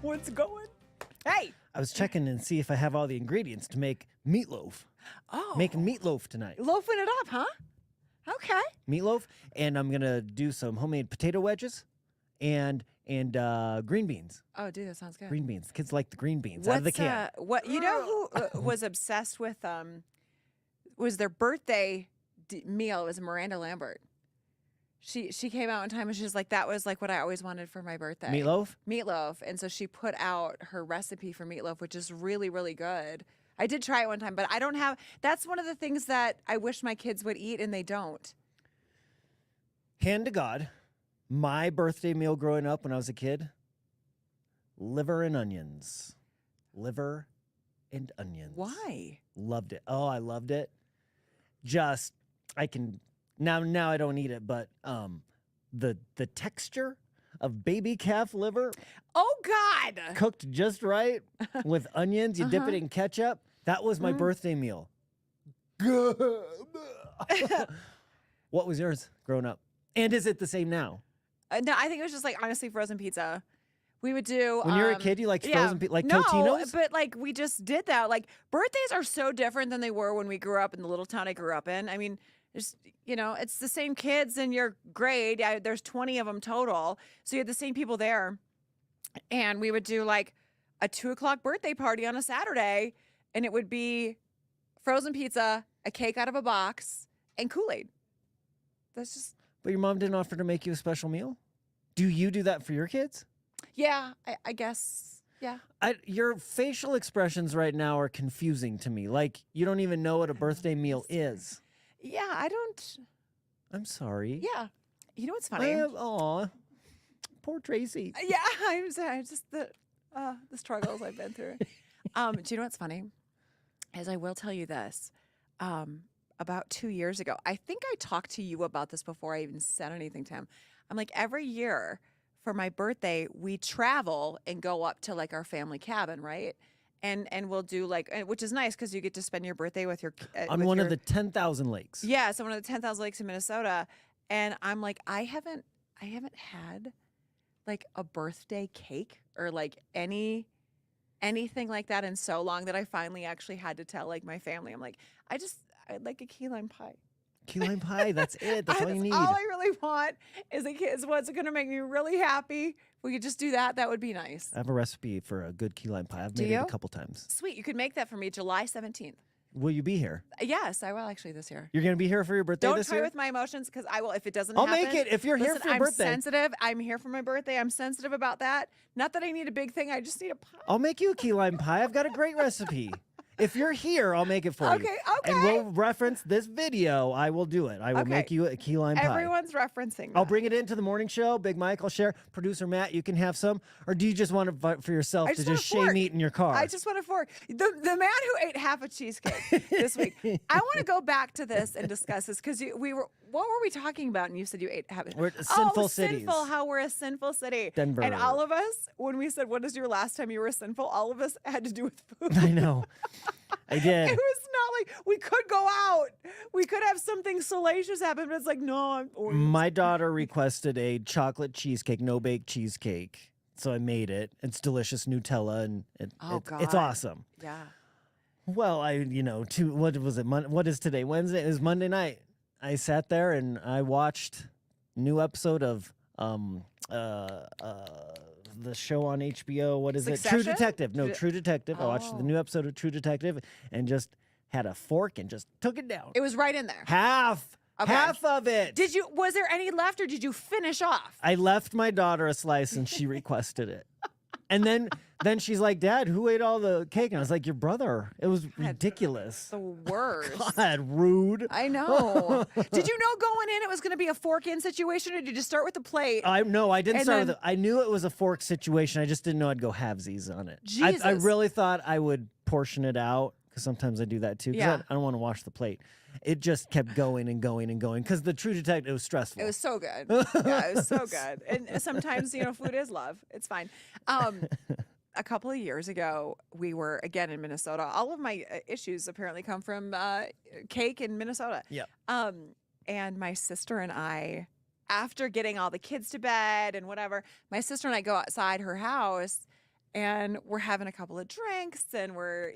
What's going? Hey. I was checking and see if I have all the ingredients to make meatloaf. Oh. Making meatloaf tonight. Loafing it up, huh? Okay. Meatloaf, and I'm gonna do some homemade potato wedges, and green beans. Oh, dude, that sounds good. Green beans. Kids like the green beans out of the can. What you know who was obsessed with was their birthday meal? It was Miranda Lambert. She came out in time and she was like, that was like what I always wanted for my birthday. Meatloaf, and so she put out her recipe for meatloaf, which is really, really good. I did try it one time, but I don't have. That's one of the things that I wish my kids would eat, and they don't. Hand to God, my birthday meal growing up when I was a kid: liver and onions. Liver and onions. Why? Loved it. Oh, I loved it. Just I can now I don't eat it, but the texture of baby calf liver. Oh God! Cooked just right with onions. You dip it in ketchup. That was my birthday meal. What was yours growing up? And is it the same now? No, I think it was just like honestly frozen pizza. We would do when you were a kid. You liked frozen pizza, like Totino's. But like we just did that. Like birthdays are so different than they were when we grew up in the little town I grew up in. I mean, there's it's the same kids in your grade. There's 20 of them total, so you had the same people there, and we would do like a 2:00 birthday party on a Saturday, and it would be frozen pizza, a cake out of a box, and Kool-Aid. That's just. But your mom didn't offer to make you a special meal? Do you do that for your kids? Yeah, I guess. Yeah. Your facial expressions right now are confusing to me. Like, you don't even know what a birthday meal is. Yeah, I don't. I'm sorry. Yeah. You know what's funny? Aw, poor Tracy. Yeah, I'm sorry. Just the struggles I've been through. Do you know what's funny? As I will tell you this. About 2 years ago, I think I talked to you about this before I even said anything to him. I'm like, every year for my birthday, we travel and go up to like our family cabin, right? And we'll do like, which is nice because you get to spend your birthday with your on one of the 10,000 lakes. Yeah, so one of the 10,000 lakes in Minnesota. And I'm like, I haven't had like a birthday cake or like anything like that in so long that I finally actually had to tell like my family. I'm like, I'd like a key lime pie. Key lime pie, that's it. That's all you need. All I really want is what's going to make me really happy. If we could just do that, that would be nice. I have a recipe for a good key lime pie. I've made it a couple times. Sweet. You could make that for me July 17th. Will you be here? Yes, I will actually this year. You're going to be here for your birthday this year? Don't toy with my emotions because I will, if it doesn't I'll happen. make it if you're here for your birthday. I'm sensitive. I'm here for my birthday. I'm sensitive about that. Not that I need a big thing. I just need a pie. I'll make you a key lime pie. I've got a great recipe. If you're here, I'll make it for you. Okay. And we'll reference this video. I will do it. I will make you a key lime pie. Everyone's referencing that. I'll bring it into the morning show. Big Mike, I'll share. Producer Matt, you can have some. Or do you just want to for yourself to just shame eat in your car? I just want a fork. The man who ate half a cheesecake this week. I want to go back to this and discuss this because what were we talking about? And you said you ate half. We're sinful cities. Sinful. How we're a sinful city. Denver. And all of us, when we said, "What is your last time you were sinful?" All of us had to do with food. I know. I did. It was not like we could go out. We could have something salacious happen, but it's like, no. My daughter requested a chocolate cheesecake, no-bake cheesecake. So I made it. It's delicious Nutella, and it's awesome. Yeah. Well, what was it? What is today? Wednesday? It was Monday night. I sat there and I watched a new episode of the show on HBO. What is Succession? it? True Detective. No, True Detective. I watched the new episode of True Detective and just had a fork and just took it down. It was right in there. Half of it. Was there any left or did you finish off? I left my daughter a slice and she requested it. And then she's like, "Dad, who ate all the cake?" And I was like, "Your brother." It was ridiculous. The worst. God, rude. I know. Did you know going in it was going to be a fork-in situation, or did you just start with the plate? I didn't start with it. I knew it was a fork situation. I just didn't know I'd go halvesies on it. Jesus. I really thought I would portion it out because sometimes I do that too. Yeah. I don't want to wash the plate. It just kept going and going and going because the True Detective, it was stressful. It was so good. Yeah, it was so good. And sometimes, food is love. It's fine. A couple of years ago, we were, again, in Minnesota. All of my issues apparently come from cake in Minnesota. Yeah. And my sister and I after getting all the kids to bed and whatever, my sister and I go outside her house and we're having a couple of drinks and we're,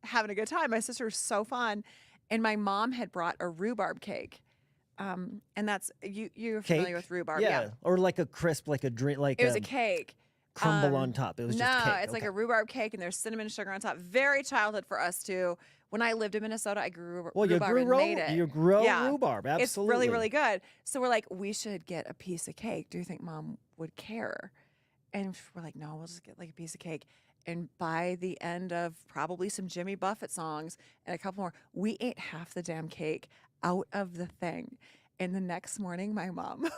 having a good time. My sister's so fun. And my mom had brought a rhubarb cake. And that's you're familiar with rhubarb. Yeah. Or like a crisp, like a drink, like it was a cake. Crumble on top. It was just cake. No, it's like a rhubarb cake and there's cinnamon sugar on top. Very childhood for us too. When I lived in Minnesota, I grew rhubarb and made it. You grew rhubarb, absolutely. It's really, really good. So we're like, we should get a piece of cake. Do you think Mom would care? And we're like, no, we'll just get like a piece of cake. And by the end of probably some Jimmy Buffett songs and a couple more, we ate half the damn cake out of the thing. And the next morning, my mom,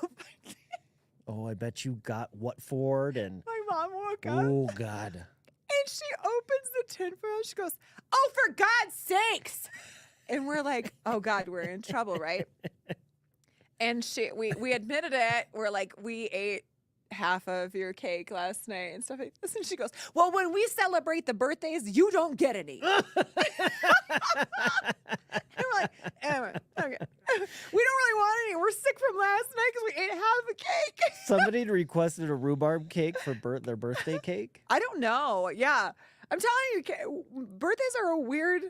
oh, I bet you got what for it? And my mom woke up. Oh, God. And she opens the tinfoil. She goes, oh, for God's sakes. And we're like, oh, God, we're in trouble, right? And we admitted it. We're like, we ate half of your cake last night and stuff like this. And she goes, well, when we celebrate the birthdays, you don't get any. And we're like, anyway, okay. We don't really want any. We're sick from last night because we ate half a cake. Somebody requested a rhubarb cake for their birthday cake? I don't know. Yeah. I'm telling you, birthdays are a weird...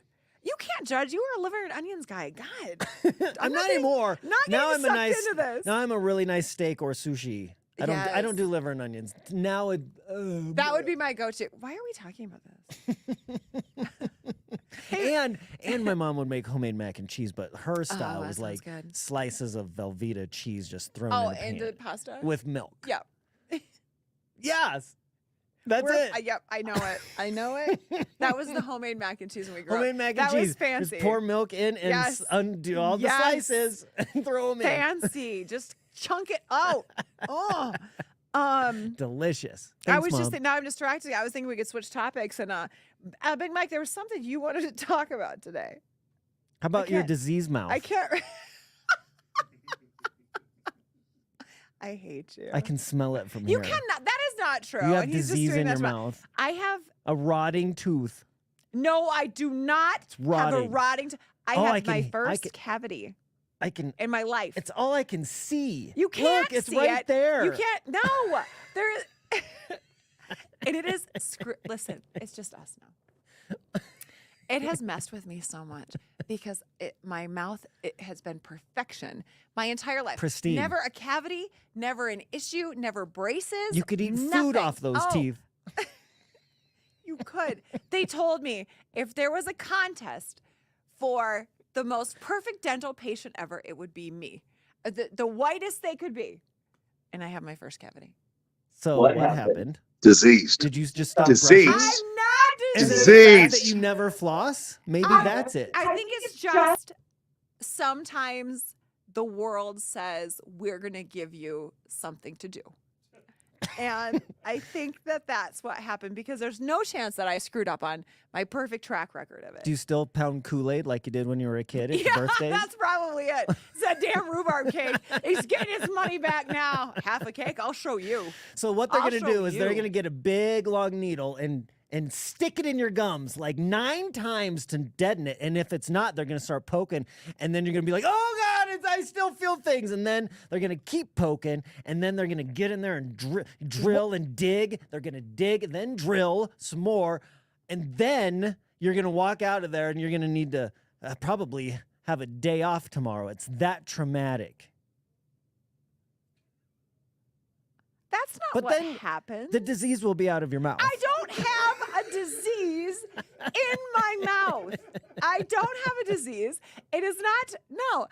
You can't judge. You were a liver and onions guy. God. I'm not anymore. Now I'm into this. Now I'm a really nice steak or sushi. I don't Yes. do liver and onions. Now That would be my go-to. Why are we talking about this? and my mom would make homemade mac and cheese, but her style that was sounds like good. slices of Velveeta cheese just thrown in and a the pan pasta? with milk. Yeah. Yes. That's it. Yep, I know it. I know it. That was the homemade mac and cheese when we grew Homemade up. mac and that cheese. was fancy. Just pour milk in and Yes. undo all the Yes. slices and throw them in. Fancy. Just chunk it out. Oh. Delicious. I Thanks, was Mom. just now I'm distracted. I was thinking we could switch topics and Big Mike, there was something you wanted to talk about today. How about your can't- disease mouth? I can't. I hate you. I can smell it from You here. cannot. That is not true. You have and he's just disease doing in that your to my- mouth. I have. A rotting tooth. No, I do not have a rotting. rotting. I Oh, have my first can- cavity I can. in my life. It's all I can see. You can't Look, it's see right it. there. You can't. No, there is. And it is. Listen, it's just us now. It has messed with me so much because my mouth has been perfection my entire life. Pristine. Never a cavity, never an issue, never braces. You could eat nothing. food off those Oh, teeth. You could. They told me if there was a contest for the most perfect dental patient ever, it would be me. The whitest they could be. And I have my first cavity. So What what happened? happened? Diseased. Did you just stop Disease. brushing? I'm not Is it diseased. the fact that Disease. you never floss? Maybe that's it. I think it's just sometimes the world says we're going to give you something to do. And I think that that's what happened because there's no chance that I screwed up on my perfect track record of it. Do you still pound Kool-Aid like you did when you were a kid at your Yeah, birthdays? that's probably it. It's that damn rhubarb cake. He's getting his money back now. Half a cake, I'll show you. So what they're I'll going to show do is they're you. going to get a big long needle and stick it in your gums like 9 times to deaden it. And if it's not, they're going to start poking. And then you're going to be like, oh, God, I still feel things. And then they're going to keep poking. And then they're going to get in there and drill and dig. They're going to dig and then drill some more. And then you're going to walk out of there and you're going to need to probably have a day off tomorrow. It's that traumatic. That's not But what then happened. The disease will be out of your mouth. I don't have a disease in my mouth. I don't have a disease. It is not, no.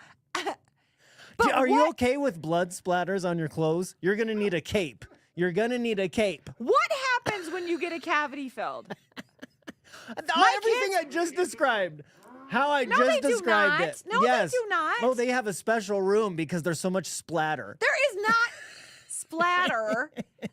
But Are you what- okay with blood splatters on your clothes? You're going to need a cape. You're going to need a cape. What happens when you get a cavity filled? Everything I just described. How I No, just they do described not. it. No, they yes. do not. Oh, they have a special room because there's so much splatter. There is not splatter.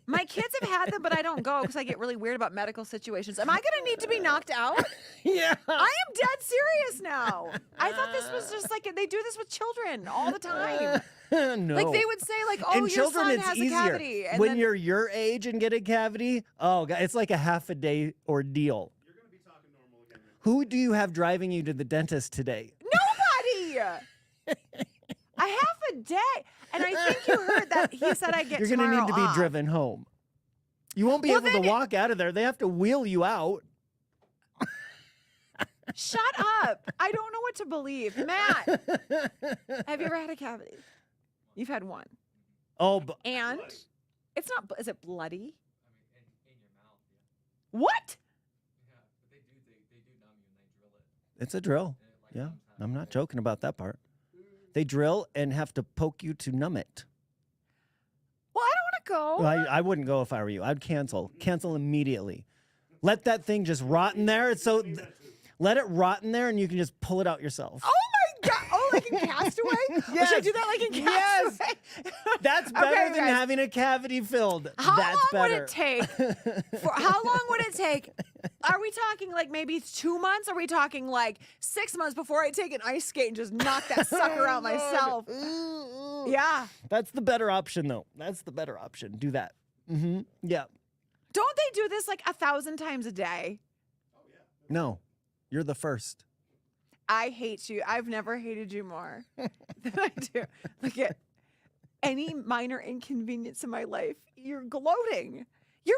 My kids have had them, but I don't go because I get really weird about medical situations. Am I going to need to be knocked out? Yeah. I am dead serious now. I thought this was just like they do this with children all the time. No. Like they would say, like, "Oh, In your children, son it's has easier. a cavity," and when then, you're your age and get a cavity, oh, God, it's like a half a day ordeal. You're going to be talking normal again. Who do you have driving you to the dentist today? nobody. A half a day. And I think you heard that he said I get You're gonna need to be off. driven home. You won't be Well, able to then walk out of there. They have to wheel you out. Shut up. I don't know what to believe. Matt, have you ever had a cavity? You've had one. Oh, but And it's not, is it bloody? I mean, in your mouth, yeah. What? Yeah, but they do numb you and they drill it. it's a drill. And it, like, Yeah, numbs half I'm your not body. joking about that part. They drill and have to poke you to numb it. Well, I don't want to go. Well, I wouldn't go if I were you. I'd cancel. Cancel immediately. Let that thing just rot in there. It's so let it rot in there, and you can just pull it out yourself. Oh my God. Oh, like in Castaway? Or should I do that like in Yes. Castaway? That's better Okay, than guys. having a cavity filled. How That's long better. would it take? How long would it take? Are we talking like maybe 2 months? Are we talking like 6 months before I take an ice skate and just knock that sucker out myself? Yeah. That's the better option, though. That's the better option. Do that. Mm-hmm. Yeah. Don't they do this like 1,000 times a day? No, you're the first. I hate you. I've never hated you more than I do. Look at any minor inconvenience in my life. You're gloating. You're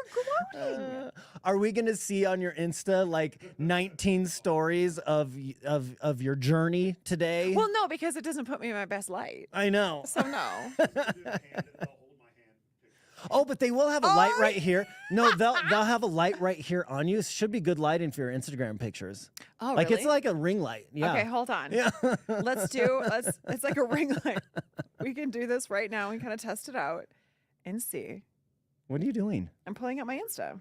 gloating. Are we gonna see on your Insta like 19 stories of your journey today? Well, no, because it doesn't put me in my best light. I know. So no. Oh, but they will have a light Oh, right here. No, they'll have a light right here on you. It should be good lighting for your Instagram pictures. Oh, Like really? it's like a ring light. Yeah. Okay, hold on. Yeah. It's like a ring light. We can do this right now and kind of test it out and see. What are you doing? I'm pulling up my Insta.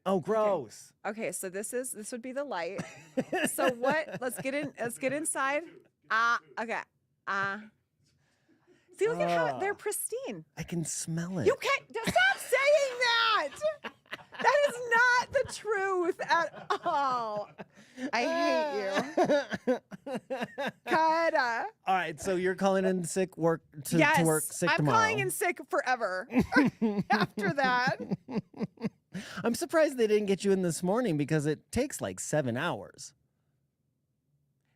Oh, gross. Okay, so this would be the light. So what? Let's get inside. Okay. See, look at how they're pristine. I can smell it. You can't stop saying that. That is not the truth at all. I hate you. Kinda. All right, so you're calling in sick work to Yes, work sick I'm tomorrow. calling in sick forever. After that. I'm surprised they didn't get you in this morning because it takes like 7 hours.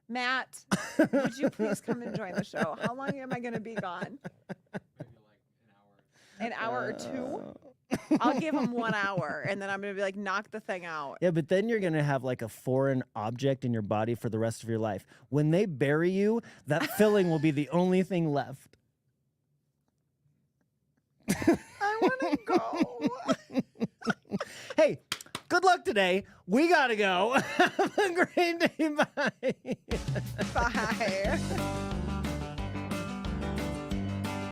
Matt, would you please come and join the show? How long am I going to be gone? Maybe like An hour or two? I'll give them 1 hour, and then I'm going to be like, knock the thing out. Yeah, but then you're going to have like a foreign object in your body for the rest of your life. When they bury you, that filling will be the only thing left. I want to go. Hey, good luck today. We got to go. Have a great day. Bye. Bye.